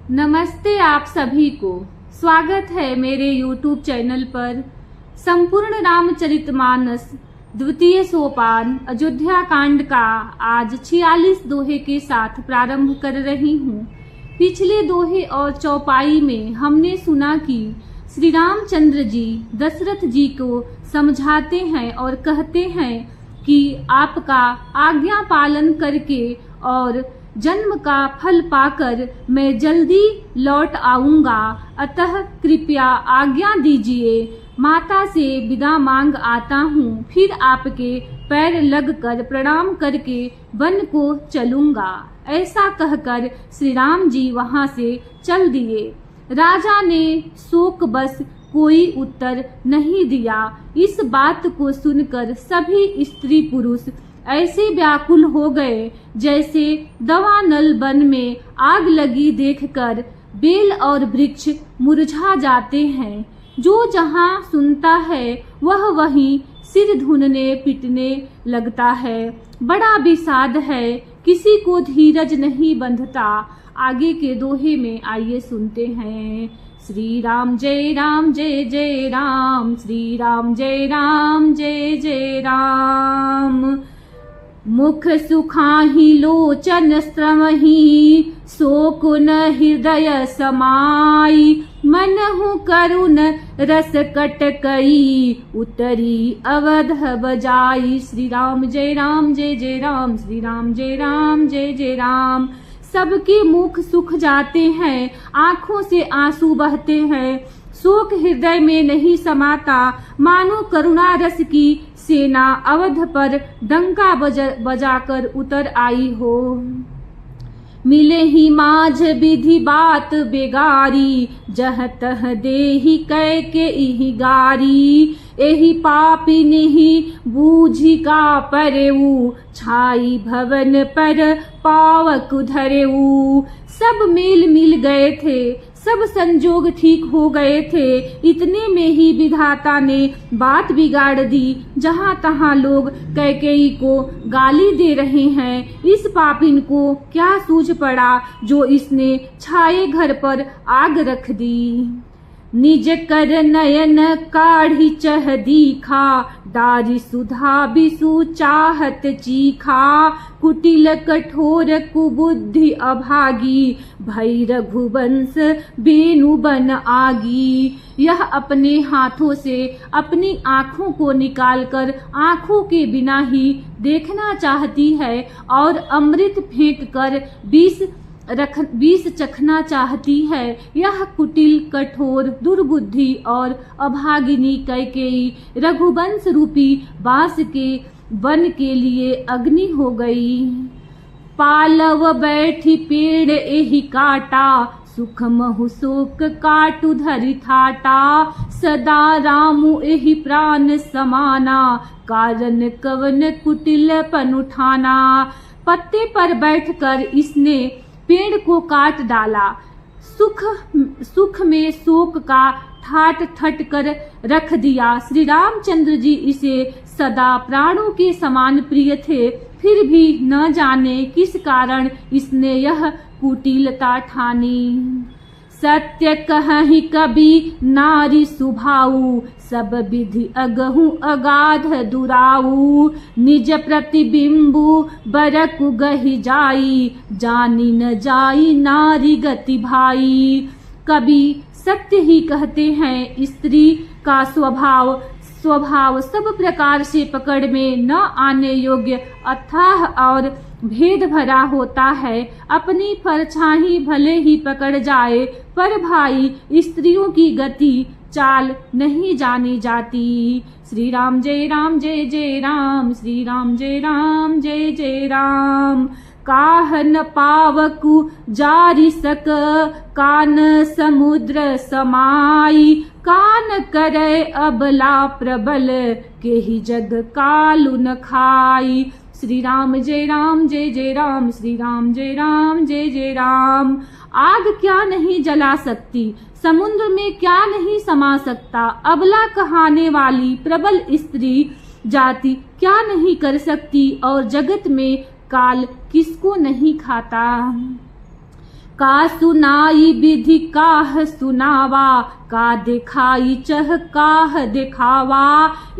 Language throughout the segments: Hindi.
नमस्ते आप सभी को। स्वागत है मेरे YouTube चैनल पर। संपूर्ण रामचरितमानस द्वितीय सोपान अयोध्या कांड का आज 46 दोहे के साथ प्रारंभ कर रही हूँ। पिछले दोहे और चौपाई में हमने सुना कि श्री रामचंद्र जी दशरथ जी को समझाते हैं और कहते हैं कि आपका आज्ञा पालन करके और जन्म का फल पाकर मैं जल्दी लौट आऊंगा, अतः कृपया आज्ञा दीजिए। माता से विदा मांग आता हूँ, फिर आपके पैर लगकर प्रणाम करके वन को चलूंगा। ऐसा कहकर श्री राम जी वहां से चल दिए। राजा ने शोक बस कोई उत्तर नहीं दिया। इस बात को सुनकर सभी स्त्री पुरुष ऐसे व्याकुल हो गए जैसे दवानल वन में आग लगी देखकर बेल और वृक्ष मुरझा जाते हैं। जो जहां सुनता है वह वहीं सिर धुनने पिटने लगता है। बड़ा विषाद है, किसी को धीरज नहीं बंधता। आगे के दोहे में आइए सुनते हैं। श्री राम जय जय राम, श्री राम जय जय राम। मुख सुखाहि लोचन श्रमहि, शोकुन हृदय समाई। मनहु करुण रस कटकई, उतरी अवध बजाई। श्री राम जय जय राम, श्री राम जय जय राम। सबके मुख सूख जाते हैं, आंखों से आंसू बहते हैं। शोक हृदय में नहीं समाता, मानो करुणा रस की सेना अवध पर डंका बजाकर उतर आई हो। मिले ही माझ विधि बात बेगारी, जह तह देहि कै के इहि गारी। एहि पापिनिहि बूझी का परेऊ, छाई भवन पर पावक धरेऊ। सब मेल मिल गए थे, सब संजोग ठीक हो गए थे। इतने में ही विधाता ने बात बिगाड़ दी। जहां तहां लोग कैकेयी को गाली दे रहे हैं। इस पापिन को क्या सूझ पड़ा जो इसने छाये घर पर आग रख दी। निज कर नयन काढ़ी चह दीखा, डारी सुधा बिसु चाहत चीखा। कुटिल कठोर कुबुद्धि अभागी, भई रघुवंश बेनु बन आगी। यह अपने हाथों से अपनी आँखों को निकालकर आँखों के बिना ही देखना चाहती है और अमृत फेंक कर विष चखना चाहती है। यह कुटिल कठोर दुर्बुद्धि और अभागिनी कैकेयी रघुवंश रूपी बांस के वन के लिए अग्नि हो गई। पालव बैठी पेड़ एहि काटा, सुख महु शोक काटु धरि थाटा। सदा रामु एहि प्राण समाना, कारण कवन कुटिल पन उठाना। पत्ते पर बैठकर इसने पेड़ को काट डाला। सुख में शोक का ठाट ठट कर रख दिया। श्री रामचंद्र जी इसे सदा प्राणों के समान प्रिय थे, फिर भी न जाने किस कारण इसने यह कुटिलता ठानी। सत्य कहहि कबि नारी सुभाऊ, सब विधि अगहु अगाध दुराऊ। निज प्रतिबिंबु बरकु गहि जाई, जानी न जाई नारी गति भाई। कवि सत्य ही कहते हैं। स्त्री का स्वभाव सब प्रकार से पकड़ में न आने योग्य अथाह और भेद भरा होता है। अपनी परछाई भले ही पकड़ जाए, पर भाई स्त्रियों की गति चाल नहीं जानी जाती। श्री राम जय जय राम, श्री राम जय जय राम। काह न पावकु जारी सक, कान समुद्र समाई। कान करे अबला प्रबल, केहि जग कालु न खाई। श्री राम जय जय राम, श्री राम जय जय राम। आग क्या नहीं जला सकती, समुद्र में क्या नहीं समा सकता। अबला कहाने वाली प्रबल स्त्री जाति क्या नहीं कर सकती, और जगत में काल किसको नहीं खाता। का सुनाई विधि काह सुनावा, का दिखाई चह काह दिखावा।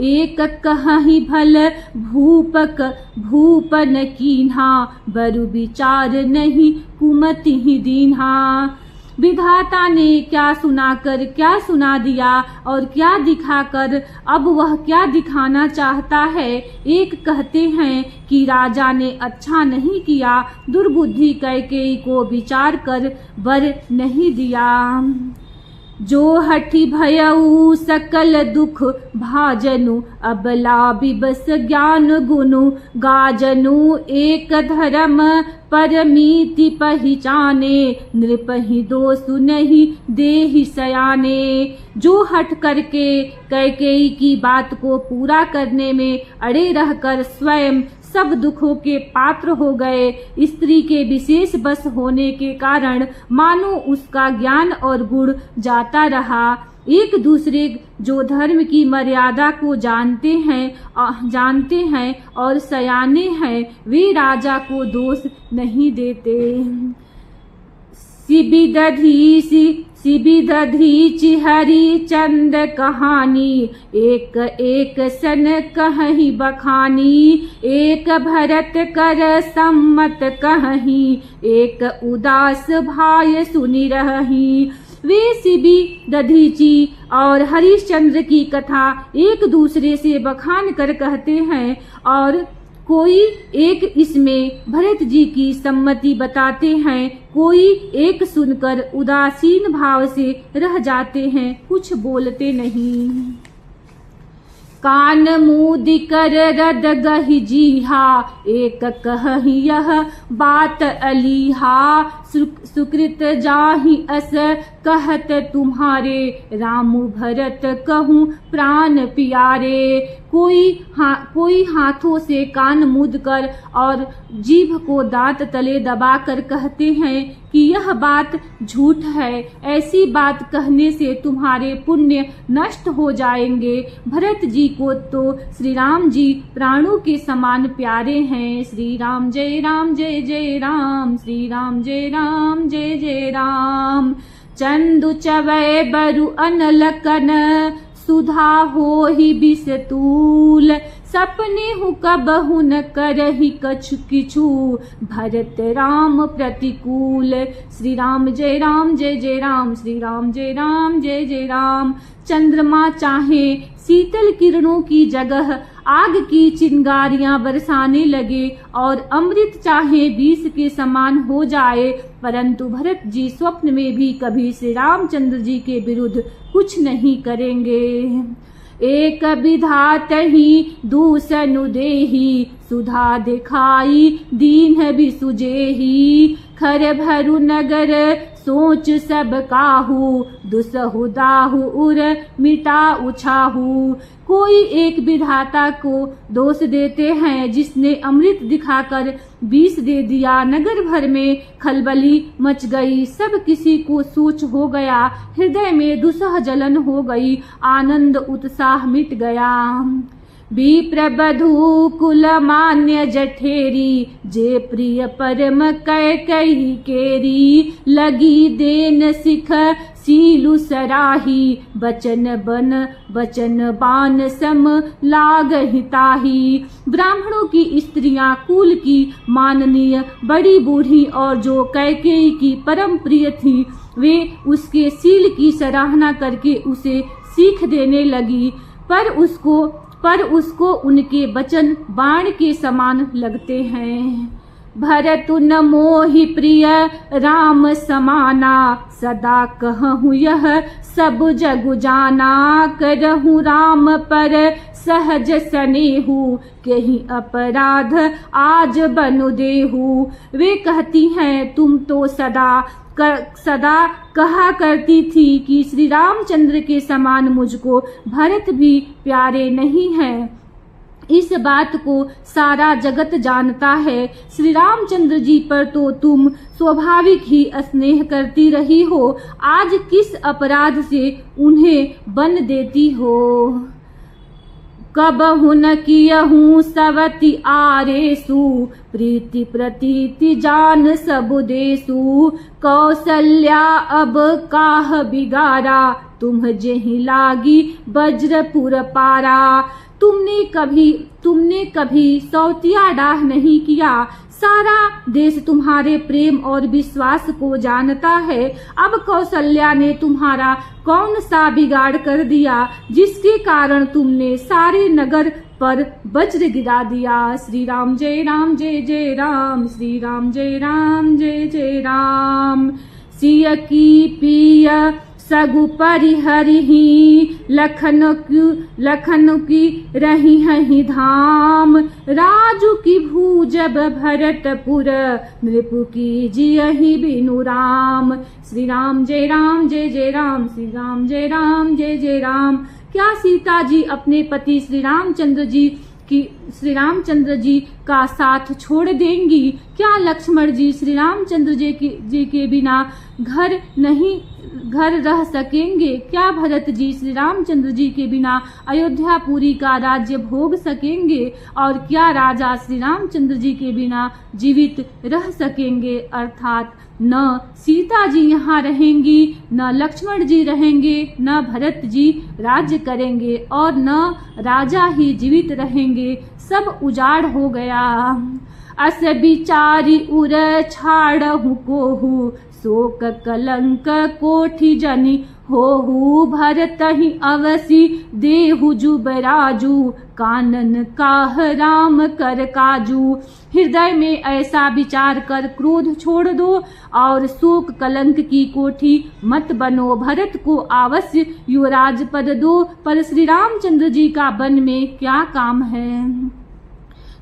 एक कहहि भल भूपक भूपन कीन्हा, बरु विचार नहीं कुमति ही दीन्हा। विधाता ने क्या सुनाकर क्या सुना दिया और क्या दिखाकर अब वह क्या दिखाना चाहता है। एक कहते हैं कि राजा ने अच्छा नहीं किया, दुर्बुद्धि कैकेयी को विचार कर वर नहीं दिया। जो हठी भयऊ सकल दुख भाजनु, अबला बिबस ज्ञान गुनु गाजनु। एक धर्म परमीति पहिचाने, नृपहि दोषु नहीं देहि सयाने। जो हठ करके कैकेयी की बात को पूरा करने में अड़े रहकर स्वयं सब दुखों के पात्र हो गए, स्त्री के विशेष बस होने के कारण मानो उसका ज्ञान और गुण जाता रहा। एक दूसरे जो धर्म की मर्यादा को जानते हैं और सयाने हैं, वे राजा को दोष नहीं देते। सिबिदधीचि हरि चंद कहानी, एक एक सन कहहि बखानी। एक भरत कर सम्मत कहहि, एक उदास भाय सुनि रहहि। वे सिबी दधीची और हरिश्चंद्र की कथा एक दूसरे से बखान कर कहते हैं और कोई एक इसमें भरत जी की सम्मति बताते हैं, कोई एक सुनकर उदासीन भाव से रह जाते हैं, कुछ बोलते नहीं। कान मूदि कर रद गहि जीहा, एक कहहि यह बात अलीहा। सुकृत जाहि अस कहत तुम्हारे, रामु भरत कहूँ प्राण प्यारे। कोई हाथों से कान मूद कर और जीभ को दांत तले दबाकर कहते हैं कि यह बात झूठ है, ऐसी बात कहने से तुम्हारे पुण्य नष्ट हो जाएंगे। भरत जी को तो श्री राम जी प्राणों के समान प्यारे हैं। श्री राम जय जय राम, श्री राम जय जय राम। चंदु चवै बरु अनलकन, सुधा हो ही बिसतूल। सपने हु कबहु न करहि कछु किछु, भरत राम प्रतिकूल। श्री राम जय जय राम, श्री राम जय जय राम। चंद्रमा चाहे शीतल किरणों की जगह आग की चिंगारियां बरसाने लगे और अमृत चाहे विष के समान हो जाए, परंतु भरत जी स्वप्न में भी कभी श्री रामचंद्र जी के विरुद्ध कुछ नहीं करेंगे। एक विधात ही दूसनु देही, सुधा दिखाई दीन भी सुजेही। खर भरु नगर सोच सब काहू, दुसहु दाहु उर मिटा उछाहू। कोई एक विधाता को दोष देते हैं जिसने अमृत दिखाकर विष दे दिया। नगर भर में खलबली मच गई, सब किसी को सोच हो गया, हृदय में दुसह जलन हो गई, आनंद उत्साह मिट गया। विप्रबधू कुल मान्य जठेरी, जे प्रिय परम कैकेयी केरी। लगी देन सिख सीलु सराही, बचन बान सम लाग हिताही। ब्राह्मणों की स्त्रियां कुल की माननीय बड़ी बूढ़ी और जो कैकेयी की परम प्रिय थी, वे उसके सील की सराहना करके उसे सीख देने लगी, पर उसको उनके वचन बाण के समान लगते हैं। भरतु न मोहि प्रिय राम समाना, सदा कहूँ यह सब जगु जाना। करहूँ राम पर सहज स्नेहु, कहीं अपराध आज बनु देहु। वे कहती हैं, तुम तो सदा कहा करती थी कि श्री रामचंद्र के समान मुझको भरत भी प्यारे नहीं हैं। इस बात को सारा जगत जानता है। श्री रामचंद्र जी पर तो तुम स्वाभाविक ही स्नेह करती रही हो, आज किस अपराध से उन्हें बन देती हो। कबहु न कियहूँ सवति आरेसु, प्रीति प्रतीति जान सब देसु। कौसल्या अब काह बिगारा, तुम जेहि लागी वज्रपुर पारा। तुमने कभी सौतिया डाह नहीं किया, सारा देश तुम्हारे प्रेम और विश्वास को जानता है। अब कौशल्या ने तुम्हारा कौन सा बिगाड़ कर दिया, जिसके कारण तुमने सारे नगर पर वज्र गिरा दिया। श्री राम जय राम जय जय राम, श्री राम जय राम जय जय राम। सिय की पिय सगु परिहरिहि, लखन की रही हहि धाम। राजू की भूजब भरतपुर, नृपु की जियहि बिनु राम। श्री राम जय राम जय जय राम, श्री राम जय राम जय जय राम। क्या सीता जी अपने पति श्री रामचंद्र जी का साथ छोड़ देंगी? क्या लक्ष्मण जी श्री रामचंद्र जी के बिना घर रह सकेंगे? क्या भरत जी श्री रामचंद्र जी के बिना अयोध्यापुरी का राज्य भोग सकेंगे? और क्या राजा श्री रामचंद्र जी के बिना जीवित रह सकेंगे? अर्थात न सीता जी यहाँ रहेंगी, न लक्ष्मण जी रहेंगे, न भरत जी राज्य करेंगे और न राजा ही जीवित रहेंगे। सब उजाड़ हो गया। अस बिचारी उर छाड़हु कोहू, शोक कलंक कोठि जनि होहु। भरतहि अवसि देहु जुबराजू, कानन काह राम कर काजू। हृदय में ऐसा विचार कर क्रोध छोड़ दो और शोक कलंक की कोठी मत बनो। भरत को अवश्य युवराज पद दो, पर श्री रामचंद्र जी का वन में क्या काम है?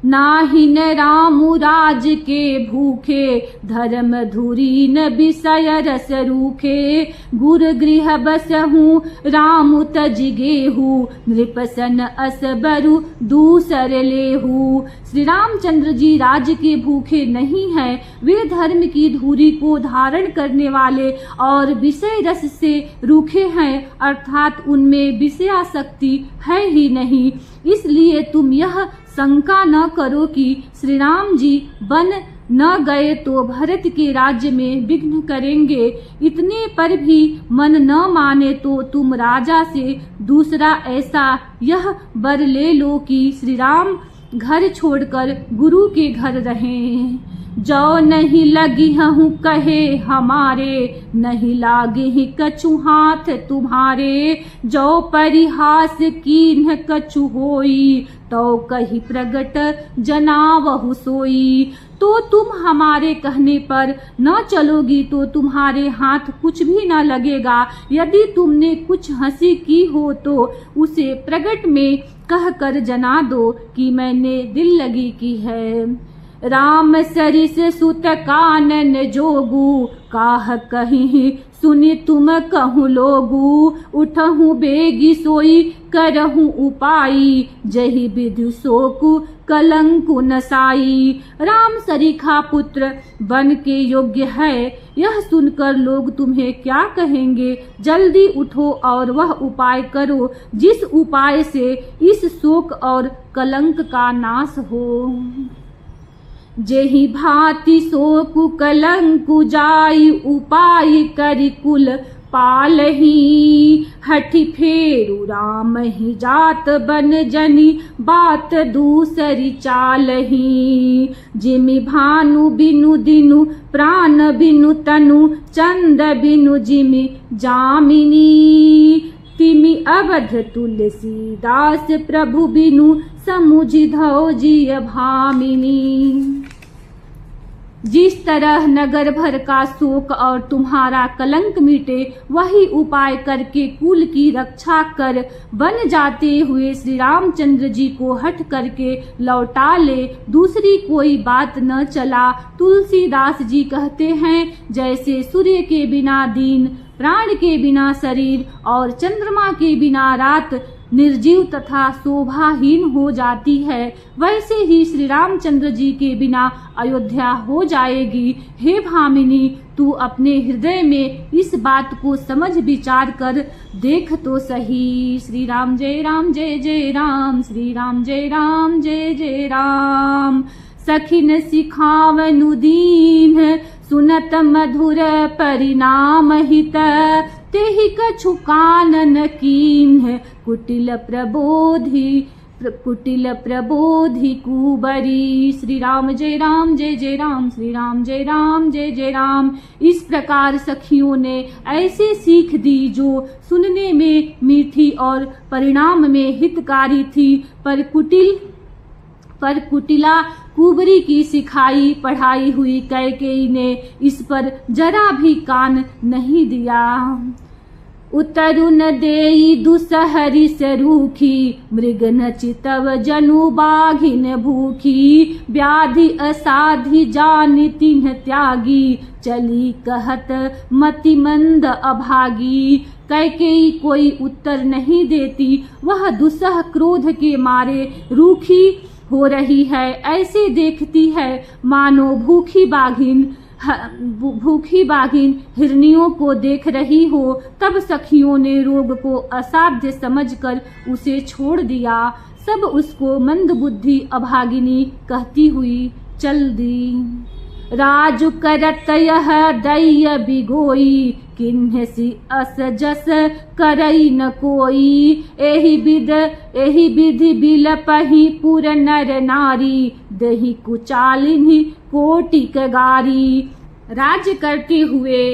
नाहिन रामु राज के भूखे, धर्म धुरी न विषय रस रूखे। गुर गृह बसहु रामु तज गेहु, नृपसन असबरु दूसर लेहु। श्री रामचंद्र जी राज्य के भूखे नहीं हैं, वे धर्म की धुरी को धारण करने वाले और विषय रस से रूखे हैं, अर्थात उनमें विषयासक्ति है ही नहीं। इसलिए तुम यह शंका न करो कि श्री राम जी बन न गए तो भरत के राज्य में विघ्न करेंगे। इतने पर भी मन न माने तो तुम राजा से दूसरा ऐसा यह वर ले लो कि श्री राम घर छोड़कर गुरु के घर रहें। जो नहीं लगी हूँ कहे हमारे, नहीं लागे ही कछु हाथ तुम्हारे। जो परिहास कीन्ह कछु होई, तो कही प्रगट जनावहु सोई। तो तुम हमारे कहने पर न चलोगी तो तुम्हारे हाथ कुछ भी न लगेगा। यदि तुमने कुछ हंसी की हो तो उसे प्रगट में कह कर जना दो कि मैंने दिल लगी की है। राम सरिस सुत कानन जोगू, काह कहीं सुनि तुम कहूँ लोगू। उठहूँ बेगी सोई करहूँ उपाई, जही विधु शोकु कलंकु नसाई। राम सरीखा पुत्र बन के योग्य है, यह सुनकर लोग तुम्हें क्या कहेंगे? जल्दी उठो और वह उपाय करो जिस उपाय से इस शोक और कलंक का नाश हो। जेहि भांति शोकु कलंकु जाई, उपाय करि कुल पालही। हठि फेरु राम ही जात बन जनी, बात दूसरी चालही। जिमि भानु बिनु दिनु, प्राण बिनु तनु, चंद बिनु जिमि जामिनी। तिमि अवध तुलसीदास, प्रभु बिनु समुझि धौ जिय भामिनी। जिस तरह नगर भर का शोक और तुम्हारा कलंक मिटे, वही उपाय करके कुल की रक्षा कर बन जाते हुए श्री रामचंद्र जी को हट करके लौटा ले, दूसरी कोई बात न चला। तुलसीदास जी कहते हैं, जैसे सूर्य के बिना दिन, प्राण के बिना शरीर और चंद्रमा के बिना रात, निर्जीव तथा शोभाहीन हो जाती है, वैसे ही श्री रामचंद्र जी के बिना अयोध्या हो जाएगी। हे भामिनी, तू अपने हृदय में इस बात को समझ विचार कर देख तो सही। श्री राम जय जय राम, श्री राम जय राम। सखिन सिखावनु दीन, सुनत मधुर परिणाम हित, तेहि कछु कानन कीन्ह, कुटिल प्रबोधि कुबरी। श्री राम जय राम, श्री राम जय राम। इस प्रकार सखियों ने ऐसे सीख दी जो सुनने में मीठी और परिणाम में हितकारी थी, पर कुटिला कुबरी की सिखाई पढ़ाई हुई कैकेयी ने इस पर जरा भी कान नहीं दिया। उतरुन देई दुसहरी से रूखी, मृग न चितव जनु बाघिन भूखी, व्याधि असाधि जानि तिन्ह त्यागी, चली कहत मति मंद अभागी। कैकेयी कोई उत्तर नहीं देती, वह दुसह क्रोध के मारे रूखी हो रही है, ऐसे देखती है मानो भूखी बाघिन हिरनियों को देख रही हो। तब सखियों ने रोग को असाध्य समझकर उसे छोड़ दिया। सब उसको मंद बुद्धि अभागिनी कहती हुई चल दी। राजु करत यह दैय बिगोई, किन्हसी अस जस करई न कोई। एहि विधि बिलपहि पुर नर नारी, दही कुचालिन्हि कोटिक गारी। राज्य करते हुए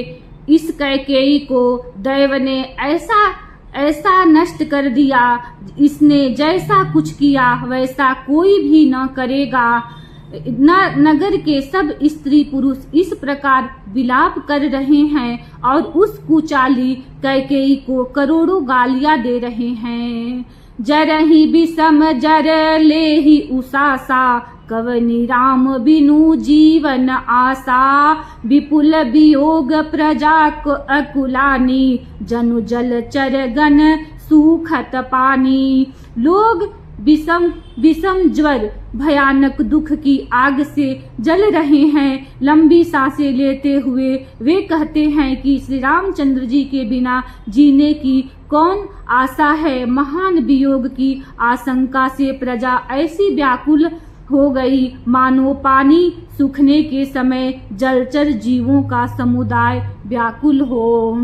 इस कैकेयी को दैव ने ऐसा नष्ट कर दिया, इसने जैसा कुछ किया वैसा कोई भी न करेगा। नगर के सब स्त्री पुरुष इस प्रकार विलाप कर रहे हैं और उस कुचाली कैकेयी को करोड़ों गालियां दे रहे हैं। जरहि विषम जर लेहि उसासा, कवनि राम बिनु जीवन आशा। विपुल वियोग प्रजा अकुलानी, जनु जल चर गण सूखत पानी। लोग विषम ज्वर भयानक दुख की आग से जल रहे हैं। लंबी सांसें लेते हुए वे कहते हैं कि श्री रामचंद्र जी के बिना जीने की कौन आशा है। महान वियोग की आशंका से प्रजा ऐसी व्याकुल हो गई मानो पानी सूखने के समय जलचर जीवों का समुदाय व्याकुल हो।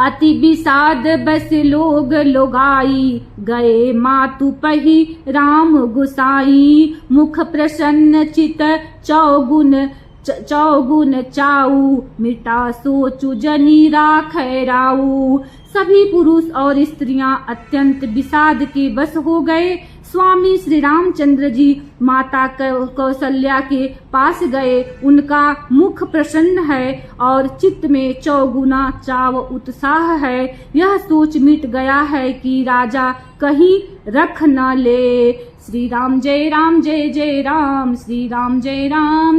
अति विषाद बस लोग लोगाई, गए मातु पही राम गुसाई। मुख प्रसन्न चित चौगुन चाऊ, मिटा सोचु जनी राखै राऊ। सभी पुरुष और स्त्रियां अत्यंत विषाद के बस हो गए। स्वामी श्री रामचंद्र जी माता कौशल्या के पास गए। उनका मुख प्रसन्न है और चित्त में चौगुना चाव उत्साह है। यह सोच मिट गया है कि राजा कहीं रख न ले। श्री राम जय राम, श्री राम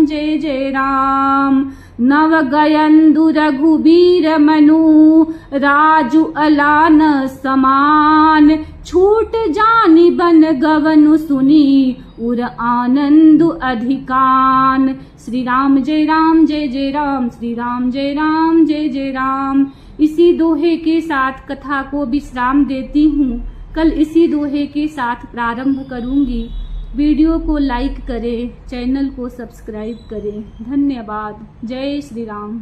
जय राम। नव गयंदु रघुबीर मनु, राजु अलान समान। छूट जानि बन गवनु सुनी, उर आनंदु अधिकान। श्री राम जय राम, श्री राम जय राम। इसी दोहे के साथ कथा को विश्राम देती हूँ। कल इसी दोहे के साथ प्रारंभ करूंगी। वीडियो को लाइक करें, चैनल को सब्सक्राइब करें। धन्यवाद। जय श्री राम।